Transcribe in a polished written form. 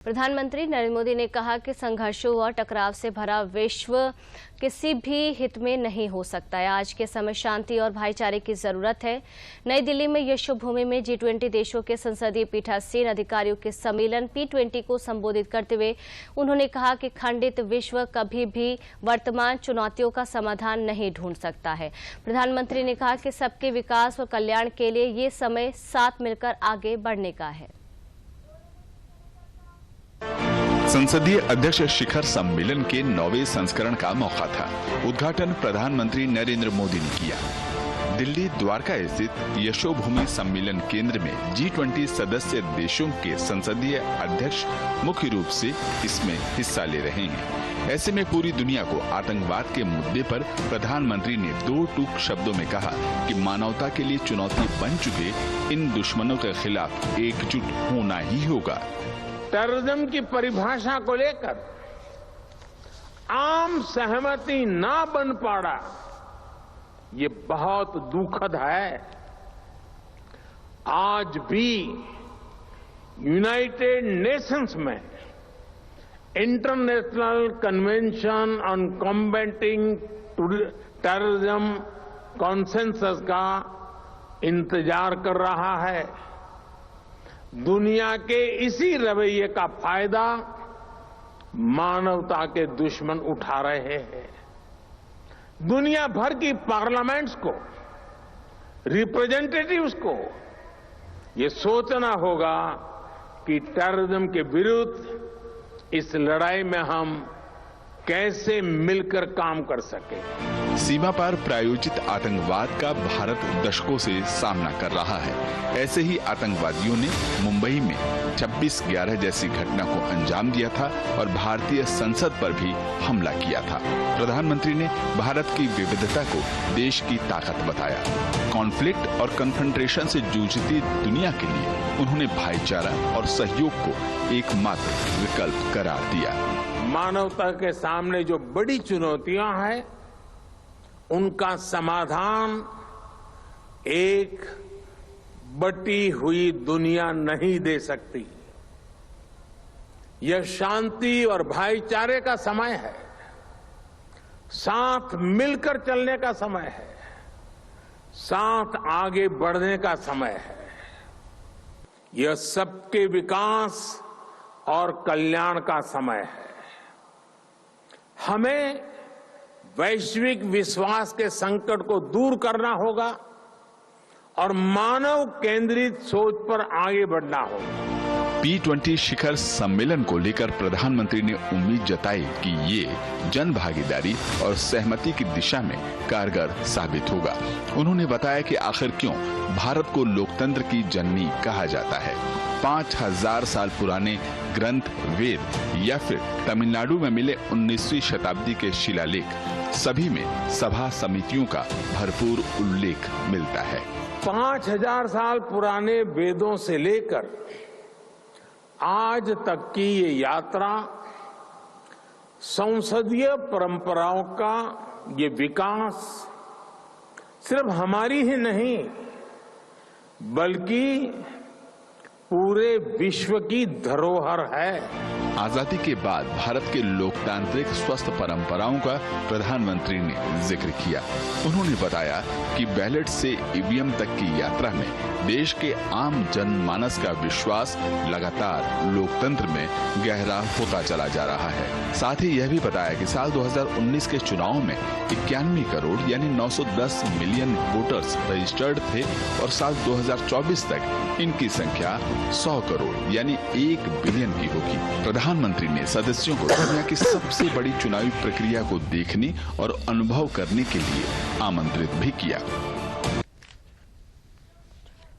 प्रधानमंत्री नरेंद्र मोदी ने कहा कि संघर्षों और टकराव से भरा विश्व किसी भी हित में नहीं हो सकता है। आज के समय शांति और भाईचारे की जरूरत है। नई दिल्ली में यशोभूमि में G20 देशों के संसदीय पीठासीन अधिकारियों के सम्मेलन P20 को संबोधित करते हुए उन्होंने कहा कि खंडित विश्व कभी भी वर्तमान चुनौतियों का समाधान नहीं ढूंढ सकता है। प्रधानमंत्री ने कहा कि सबके विकास और कल्याण के लिए ये समय साथ मिलकर आगे बढ़ने का है। संसदीय अध्यक्ष शिखर सम्मेलन के 9वें संस्करण का मौका था। उद्घाटन प्रधानमंत्री नरेंद्र मोदी ने किया। दिल्ली द्वारका स्थित यशोभूमि सम्मेलन केंद्र में G20 सदस्य देशों के संसदीय अध्यक्ष मुख्य रूप से इसमें हिस्सा ले रहे हैं। ऐसे में पूरी दुनिया को आतंकवाद के मुद्दे पर प्रधानमंत्री ने दो टूक शब्दों में कहा कि मानवता के लिए चुनौती बन चुके इन दुश्मनों के खिलाफ एकजुट होना ही होगा। टेररिज्म की परिभाषा को लेकर आम सहमति ना बन पाना ये बहुत दुखद है। आज भी यूनाइटेड नेशंस में international convention on combating terrorism consensus का इंतजार कर रहा है। दुनिया के इसी रवैये का फायदा मानवता के दुश्मन उठा रहे हैं। दुनिया भर की पार्लियामेंट्स को, रिप्रेजेंटेटिव्स को ये सोचना होगा कि टेररिज्म के विरुद्ध इस लड़ाई में हम कैसे मिलकर काम कर सके। सीमा पार प्रायोजित आतंकवाद का भारत दशकों से सामना कर रहा है। ऐसे ही आतंकवादियों ने मुंबई में 26/11 जैसी घटना को अंजाम दिया था और भारतीय संसद पर भी हमला किया था। प्रधानमंत्री ने भारत की विविधता को देश की ताकत बताया। कॉन्फ्लिक्ट और कन्फ्रंटेशन से जूझती दुनिया के लिए उन्होंने भाईचारा और सहयोग को एकमात्र विकल्प करार दिया। मानवता के सामने जो बड़ी चुनौतियां हैं उनका समाधान एक बटी हुई दुनिया नहीं दे सकती। यह शांति और भाईचारे का समय है, साथ मिलकर चलने का समय है, साथ आगे बढ़ने का समय है। यह सबके विकास और कल्याण का समय है। हमें वैश्विक विश्वास के संकट को दूर करना होगा और मानव केंद्रित सोच पर आगे बढ़ना होगा। P20 शिखर सम्मेलन को लेकर प्रधानमंत्री ने उम्मीद जताई कि ये जन भागीदारी और सहमति की दिशा में कारगर साबित होगा। उन्होंने बताया कि आखिर क्यों भारत को लोकतंत्र की जननी कहा जाता है। 5000 साल पुराने ग्रंथ वेद या फिर तमिलनाडु में मिले 19वीं शताब्दी के शिलालेख सभी में सभा समितियों का भरपूर उल्लेख मिलता है। 5000 साल पुराने वेदों से लेकर आज तक की ये यात्रा, संसदीय परंपराओं का ये विकास सिर्फ हमारी ही नहीं बल्कि पूरे विश्व की धरोहर है। आजादी के बाद भारत के लोकतांत्रिक स्वस्थ परंपराओं का प्रधानमंत्री ने जिक्र किया। उन्होंने बताया कि बैलेट से ईवीएम तक की यात्रा में देश के आम जनमानस का विश्वास लगातार लोकतंत्र में गहरा होता चला जा रहा है। साथ ही यह भी बताया कि साल 2019 के चुनाव में 91 करोड़ यानी 910 मिलियन वोटर्स रजिस्टर्ड थे और साल 2024 तक इनकी संख्या 100 करोड़ यानी 1 बिलियन की होगी। प्रधानमंत्री ने सदस्यों को दुनिया की सबसे बड़ी चुनावी प्रक्रिया को देखने और अनुभव करने के लिए आमंत्रित भी किया।